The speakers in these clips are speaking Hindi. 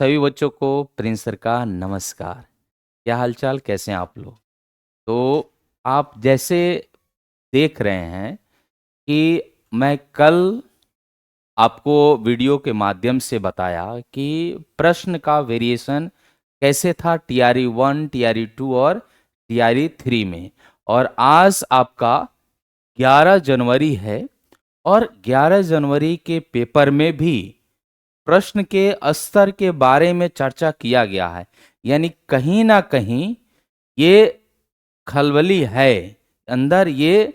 सभी बच्चों को प्रिंस सर का नमस्कार। क्या हालचाल, कैसे हैं आप लोग? तो आप जैसे देख रहे हैं कि मैं कल आपको वीडियो के माध्यम से बताया कि प्रश्न का वेरिएशन कैसे था टीआरई 1, टीआरई 2 और टीआरई 3 में। और आज आपका 11 जनवरी है और 11 जनवरी के पेपर में भी प्रश्न के स्तर के बारे में चर्चा किया गया है। यानी कहीं ना कहीं ये खलबली है, अंदर ये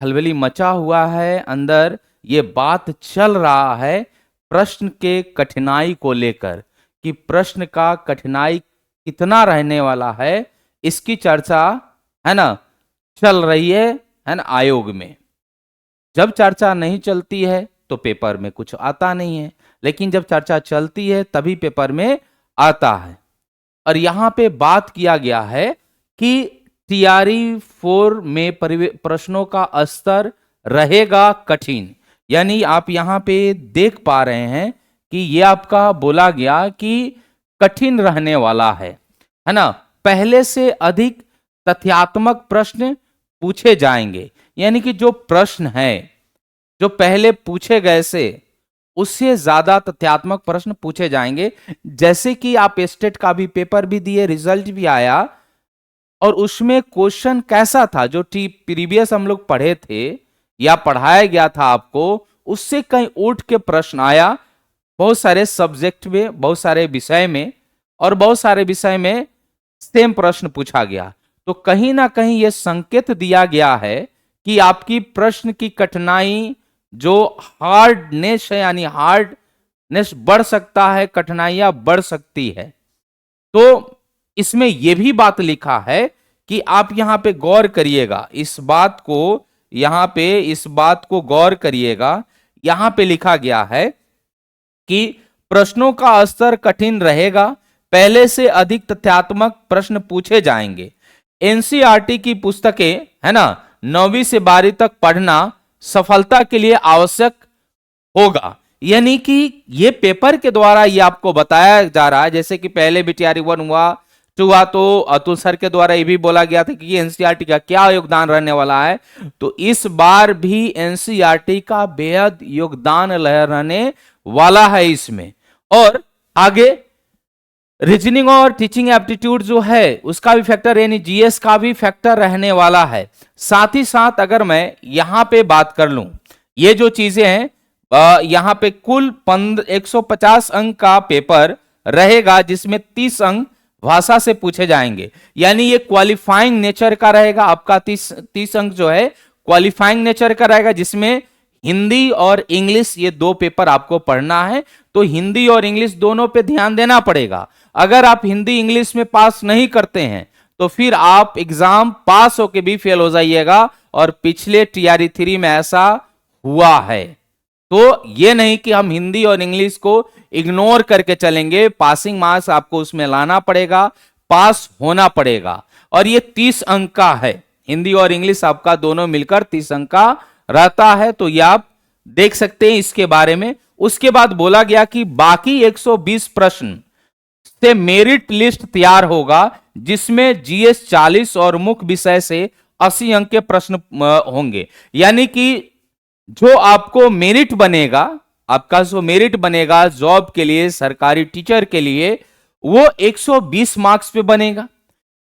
खलबली मचा हुआ है, अंदर ये बात चल रहा है प्रश्न के कठिनाई को लेकर कि प्रश्न का कठिनाई कितना रहने वाला है, इसकी चर्चा है ना चल रही है ना आयोग में। जब चर्चा नहीं चलती है तो पेपर में कुछ आता नहीं है, लेकिन जब चर्चा चलती है तभी पेपर में आता है। और यहां पे बात किया गया है कि टीआरई 4 में प्रश्नों का स्तर रहेगा कठिन। यानी आप यहां पे देख पा रहे हैं कि ये आपका बोला गया कि कठिन रहने वाला है ना। पहले से अधिक तथ्यात्मक प्रश्न पूछे जाएंगे। यानी कि जो प्रश्न है जो पहले पूछे गए से उससे ज्यादा तथ्यात्मक प्रश्न पूछे जाएंगे। जैसे कि आप स्टेट का भी पेपर भी दिए, रिजल्ट भी आया और उसमें क्वेश्चन कैसा था जो प्रीवियस हम लोग पढ़े थे या पढ़ाया गया था आपको, उससे कहीं उठ के प्रश्न आया। बहुत सारे सब्जेक्ट में, बहुत सारे विषय में और बहुत सारे विषय में सेम प्रश्न पूछा गया। तो कहीं ना कहीं यह संकेत दिया गया है कि आपकी प्रश्न की कठिनाई जो हार्डनेस है, यानी हार्डनेस बढ़ सकता है, कठिनाइयां बढ़ सकती है। तो इसमें यह भी बात लिखा है कि आप यहां पे गौर करिएगा, इस बात को गौर करिएगा। यहां पे लिखा गया है कि प्रश्नों का स्तर कठिन रहेगा, पहले से अधिक तथ्यात्मक प्रश्न पूछे जाएंगे। एनसीईआरटी की पुस्तकें है ना 9वीं से 12वीं तक पढ़ना सफलता के लिए आवश्यक होगा। यानी कि ये पेपर के द्वारा ये आपको बताया जा रहा है। जैसे कि पहले भी टीआरई 1 हुआ, 2 हुआ, तो अतुल सर के द्वारा ये भी बोला गया था कि एनसीईआरटी का क्या योगदान रहने वाला है। तो इस बार भी एनसीईआरटी का बेहद योगदान रहने वाला है इसमें। और आगे रीजनिंग और टीचिंग एप्टीट्यूड जो है उसका भी फैक्टर, यानी जीएस का भी फैक्टर रहने वाला है। साथ ही साथ अगर मैं यहां पे बात कर लूं, ये जो चीजें हैं, यहां पे कुल 150 अंक का पेपर रहेगा, जिसमें 30 अंक भाषा से पूछे जाएंगे। यानी ये क्वालिफाइंग नेचर का रहेगा आपका। 30 अंक जो है क्वालिफाइंग नेचर का रहेगा, जिसमें हिंदी और इंग्लिश ये दो पेपर आपको पढ़ना है। तो हिंदी और इंग्लिश दोनों पे ध्यान देना पड़ेगा। अगर आप हिंदी इंग्लिश में पास नहीं करते हैं तो फिर आप एग्जाम पास होके भी फेल हो जाइएगा, और पिछले टीआरई 3 में ऐसा हुआ है। तो ये नहीं कि हम हिंदी और इंग्लिश को इग्नोर करके चलेंगे, पासिंग मार्क्स आपको उसमें लाना पड़ेगा, पास होना पड़ेगा। और ये 30 अंक का है, हिंदी और इंग्लिश आपका दोनों मिलकर 30 अंक का रहता है। तो ये आप देख सकते हैं इसके बारे में। उसके बाद बोला गया कि बाकी 120 प्रश्न से मेरिट लिस्ट तैयार होगा, जिसमें जीएस 40 और मुख्य विषय से 80 अंक के प्रश्न होंगे। यानी कि जो आपको मेरिट बनेगा, आपका जो मेरिट बनेगा जॉब के लिए, सरकारी टीचर के लिए, वो 120 मार्क्स पे बनेगा,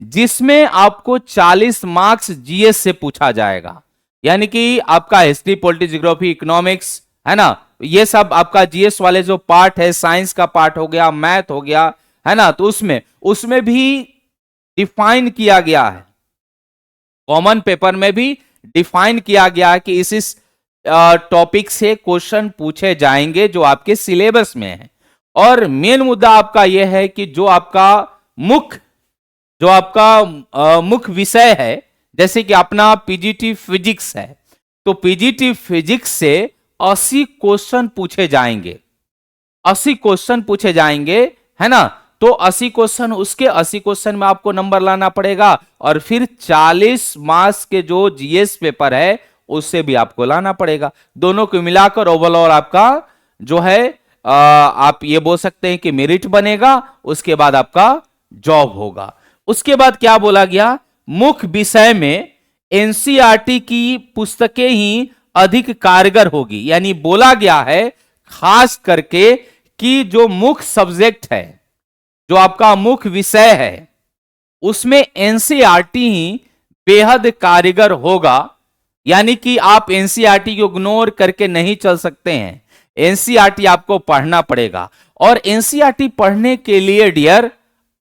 जिसमें आपको 40 मार्क्स जीएस से पूछा जाएगा। यानी कि आपका हिस्ट्री, पॉलिटी, ज्योग्राफी, इकोनॉमिक्स है ना, ये सब आपका जीएस वाले जो पार्ट है, साइंस का पार्ट हो गया, मैथ हो गया, है ना, तो उसमें भी डिफाइन किया गया है। कॉमन पेपर में भी डिफाइन किया गया है कि इस टॉपिक से क्वेश्चन पूछे जाएंगे जो आपके सिलेबस में है। और मेन मुद्दा आपका यह है कि जो आपका मुख्य विषय है, जैसे कि अपना पीजीटी फिजिक्स है, तो पीजीटी फिजिक्स से 80 क्वेश्चन पूछे जाएंगे। 80 क्वेश्चन पूछे जाएंगे, है ना। तो 80 क्वेश्चन, उसके 80 क्वेश्चन में आपको नंबर लाना पड़ेगा, और फिर 40 मार्क्स के जो जीएस पेपर है उससे भी आपको लाना पड़ेगा। दोनों को मिलाकर ओवरऑल आपका जो है आप ये बोल सकते हैं कि मेरिट बनेगा, उसके बाद आपका जॉब होगा। उसके बाद क्या बोला गया, मुख्य विषय में एनसीईआरटी की पुस्तकें ही अधिक कारगर होगी। यानी बोला गया है खास करके कि जो मुख्य सब्जेक्ट है, जो आपका मुख्य विषय है, उसमें एनसीईआरटी ही बेहद कारगर होगा। यानी कि आप एनसीईआरटी को इग्नोर करके नहीं चल सकते हैं, एनसीईआरटी आपको पढ़ना पड़ेगा। और एनसीईआरटी पढ़ने के लिए डियर,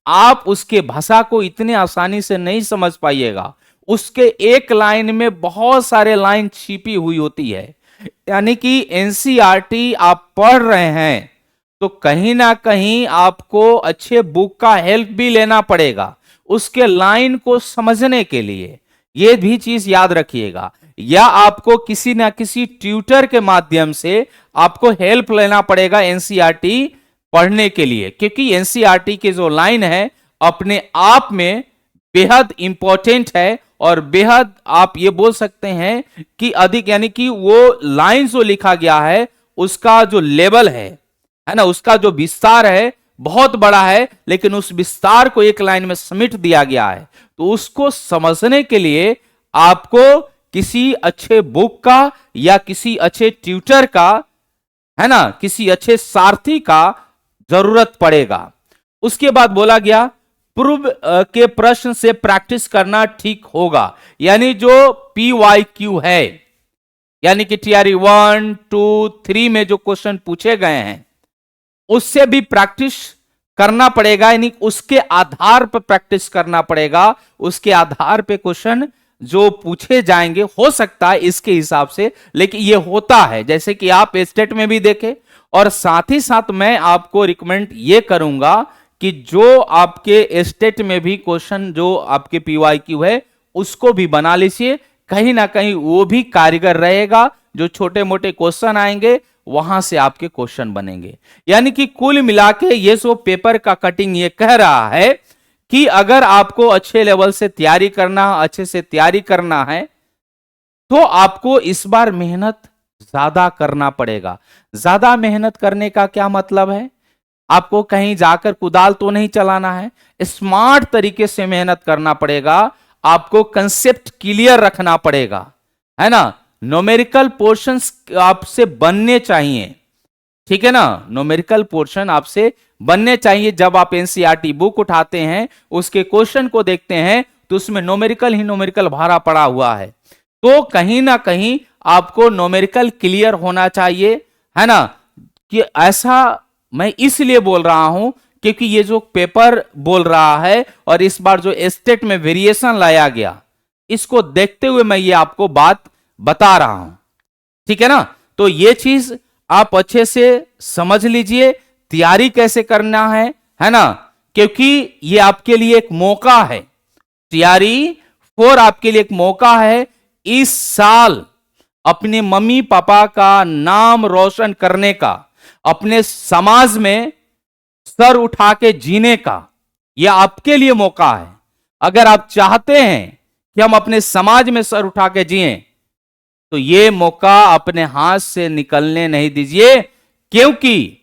आप उसके भाषा को इतने आसानी से नहीं समझ पाइएगा। उसके एक लाइन में बहुत सारे लाइन छिपी हुई होती है। यानी कि एनसीईआरटी आप पढ़ रहे हैं तो कहीं ना कहीं आपको अच्छे बुक का हेल्प भी लेना पड़ेगा उसके लाइन को समझने के लिए। यह भी चीज याद रखिएगा, या आपको किसी ना किसी ट्यूटर के माध्यम से आपको हेल्प लेना पड़ेगा एनसीईआरटी पढ़ने के लिए, क्योंकि एनसीईआरटी के जो लाइन है अपने आप में बेहद इंपॉर्टेंट है और बेहद आप ये बोल सकते हैं कि अधिक, यानी कि वो लाइन जो लिखा गया है उसका जो लेवल है ना, उसका जो विस्तार है बहुत बड़ा है, लेकिन उस विस्तार को एक लाइन में समेट दिया गया है। तो उसको समझने के लिए आपको किसी अच्छे बुक का या किसी अच्छे ट्यूटर का, है ना, किसी अच्छे सारथी का जरूरत पड़ेगा। उसके बाद बोला गया पूर्व के प्रश्न से प्रैक्टिस करना ठीक होगा। यानी जो PYQ है, यानी कि TRE 1, 2, 3 में जो क्वेश्चन पूछे गए हैं उससे भी प्रैक्टिस करना पड़ेगा। यानी उसके आधार पर प्रैक्टिस करना पड़ेगा, उसके आधार पे क्वेश्चन जो पूछे जाएंगे हो सकता है इसके हिसाब से, लेकिन ये होता है जैसे कि आप स्टेट में भी देखें। और साथ ही साथ मैं आपको रिकमेंड ये करूंगा कि जो आपके स्टेट में भी क्वेश्चन जो आपके PYQ है उसको भी बना लीजिए, कहीं ना कहीं वो भी कारगर रहेगा। जो छोटे मोटे क्वेश्चन आएंगे वहां से आपके क्वेश्चन बनेंगे। यानी कि कुल मिला के ये जो पेपर का कटिंग ये कह रहा है कि अगर आपको अच्छे लेवल से तैयारी करना, अच्छे से तैयारी करना है तो आपको इस बार मेहनत ज्यादा करना पड़ेगा। ज्यादा मेहनत करने का क्या मतलब है, आपको कहीं जाकर कुदाल तो नहीं चलाना है, स्मार्ट तरीके से मेहनत करना पड़ेगा। आपको कंसेप्ट क्लियर रखना पड़ेगा, है ना। न्यूमेरिकल पोर्शंस आपसे बनने चाहिए, ठीक है ना, न्यूमेरिकल पोर्शन आपसे बनने चाहिए। जब आप एनसीईआरटी बुक उठाते हैं उसके क्वेश्चन को देखते हैं तो उसमें न्यूमेरिकल ही न्यूमेरिकल भरा पड़ा हुआ है। तो कहीं ना कहीं आपको न्यूमेरिकल क्लियर होना चाहिए, है ना। कि ऐसा मैं इसलिए बोल रहा हूं क्योंकि ये जो पेपर बोल रहा है और इस बार जो स्टेट में वेरिएशन लाया गया, इसको देखते हुए मैं ये आपको बात बता रहा हूं, ठीक है ना। तो ये चीज आप अच्छे से समझ लीजिए, तैयारी कैसे करना है ना, क्योंकि ये आपके लिए एक मौका है। तैयारी 4 आपके लिए एक मौका है इस साल अपने मम्मी पापा का नाम रोशन करने का, अपने समाज में सर उठा के जीने का। यह आपके लिए मौका है। अगर आप चाहते हैं कि हम अपने समाज में सर उठा के जिएं तो यह मौका अपने हाथ से निकलने नहीं दीजिए, क्योंकि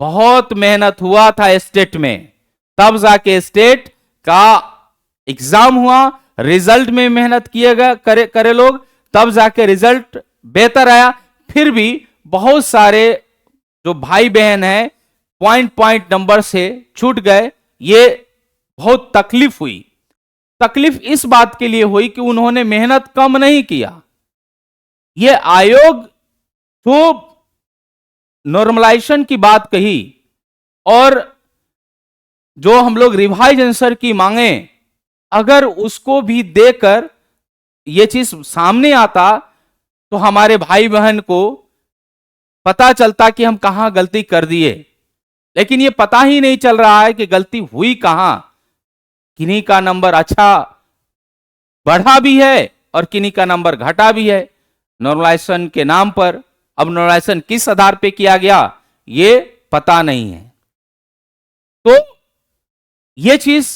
बहुत मेहनत हुआ था स्टेट में, तब जाके स्टेट का एग्जाम हुआ, रिजल्ट में मेहनत किए गए करे लोग, तब जाके रिजल्ट बेहतर आया। फिर भी बहुत सारे जो भाई बहन हैं पॉइंट नंबर से छूट गए। ये बहुत तकलीफ हुई। तकलीफ इस बात के लिए हुई कि उन्होंने मेहनत कम नहीं किया। ये आयोग जो नॉर्मलाइजेशन की बात कही और जो हम लोग रिवाइज आंसर की मांगे, अगर उसको भी देकर यह चीज सामने आता तो हमारे भाई बहन को पता चलता कि हम कहां गलती कर दिए। लेकिन यह पता ही नहीं चल रहा है कि गलती हुई कहां। किन्हीं का नंबर अच्छा बढ़ा भी है और किन्हीं का नंबर घटा भी है नॉर्मलाइजेशन के नाम पर। अब नॉर्मलाइजेशन किस आधार पे किया गया ये पता नहीं है। तो यह चीज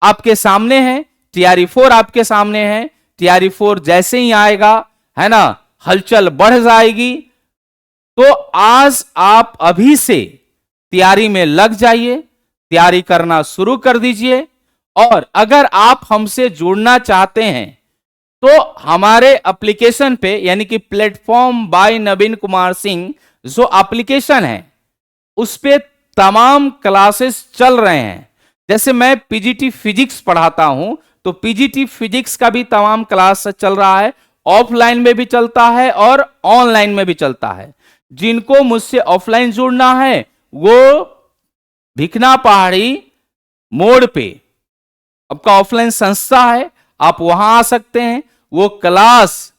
आपके सामने है। TRE 4 आपके सामने है। TRE 4 जैसे ही आएगा, है ना, हलचल बढ़ जाएगी। तो आज आप अभी से तैयारी में लग जाइए, तैयारी करना शुरू कर दीजिए। और अगर आप हमसे जुड़ना चाहते हैं तो हमारे एप्लीकेशन पे, यानी कि प्लेटफॉर्म बाय नवीन कुमार सिंह जो एप्लीकेशन है, उस पे तमाम क्लासेस चल रहे हैं। जैसे मैं पीजीटी फिजिक्स पढ़ाता हूं, तो पीजीटी फिजिक्स का भी तमाम क्लास चल रहा है, ऑफलाइन में भी चलता है और ऑनलाइन में भी चलता है। जिनको मुझसे ऑफलाइन जुड़ना है वो भिखना पहाड़ी मोड़ पे आपका ऑफलाइन संस्था है, आप वहां आ सकते हैं। वो क्लास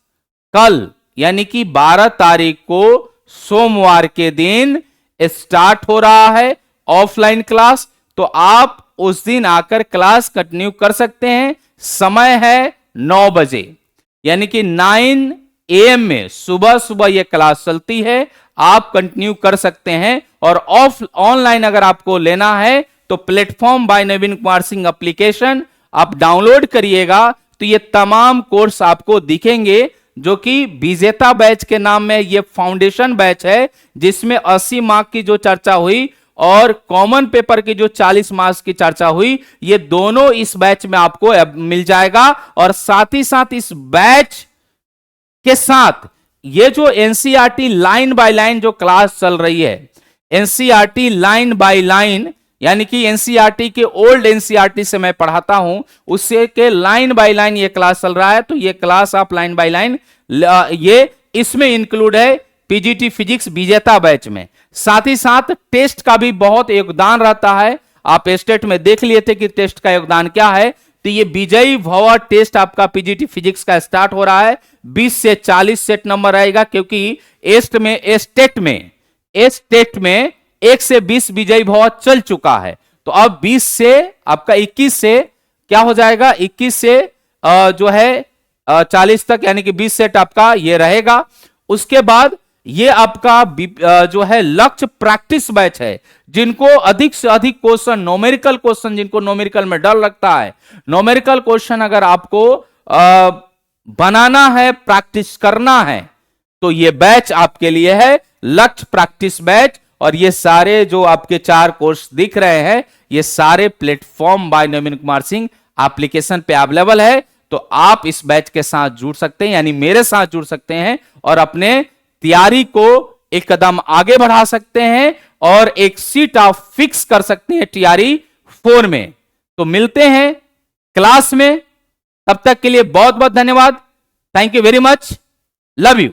कल यानी कि 12 तारीख को सोमवार के दिन स्टार्ट हो रहा है ऑफलाइन क्लास। तो आप उस दिन आकर क्लास कंटिन्यू कर सकते हैं। समय है 9 बजे, यानी कि 9 AM में सुबह सुबह यह क्लास चलती है, आप कंटिन्यू कर सकते हैं। और ऑनलाइन अगर आपको लेना है तो प्लेटफॉर्म बाय नवीन कुमार सिंह एप्लीकेशन आप डाउनलोड करिएगा, तो ये तमाम कोर्स आपको दिखेंगे, जो कि विजेता बैच के नाम में ये फाउंडेशन बैच है, जिसमें 80 मार्क की जो चर्चा हुई और कॉमन पेपर की जो 40 मार्क्स की चर्चा हुई, ये दोनों इस बैच में आपको मिल जाएगा। और साथ ही साथ इस बैच के साथ ये जो एनसीईआरटी लाइन बाय लाइन जो क्लास चल रही है, एनसीईआरटी लाइन बाय लाइन, यानी कि एनसीईआरटी के ओल्ड एनसीईआरटी से मैं पढ़ाता हूं, उससे के लाइन बाय लाइन ये क्लास चल रहा है। तो ये क्लास आप लाइन बाय लाइन ये इसमें इंक्लूड है पीजीटी फिजिक्स विजेता बैच में। साथ ही साथ टेस्ट का भी बहुत योगदान रहता है। आप स्टेट में देख लिए थे कि टेस्ट का योगदान क्या है। तो ये विजयी भव टेस्ट आपका पीजीटी फिजिक्स का स्टार्ट हो रहा है। 20 से 40 सेट नंबर रहेगा, क्योंकि स्टेट में 1 से 20 विजयी भव चल चुका है। तो अब 20 से आपका 21 से क्या हो जाएगा, 21 से जो है 40 तक, यानी कि 20 सेट आपका ये रहेगा। उसके बाद ये आपका जो है लक्ष्य प्रैक्टिस बैच है, जिनको अधिक से अधिक क्वेश्चन, नोमेरिकल क्वेश्चन, जिनको नोमेरिकल में डर लगता है, नोमेरिकल क्वेश्चन अगर आपको बनाना है, प्रैक्टिस करना है, तो ये बैच आपके लिए है, लक्ष्य प्रैक्टिस बैच। और ये सारे जो आपके 4 कोर्स दिख रहे हैं, ये सारे प्लेटफॉर्म बाय नवीन कुमार सिंह एप्लीकेशन पे अवेलेबल है। तो आप इस बैच के साथ जुड़ सकते हैं, यानी मेरे साथ जुड़ सकते हैं और अपने तैयारी को एक कदम आगे बढ़ा सकते हैं और एक सीट आप फिक्स कर सकते हैं तैयारी 4 में। तो मिलते हैं क्लास में, तब तक के लिए बहुत बहुत धन्यवाद। Thank you very much, love you.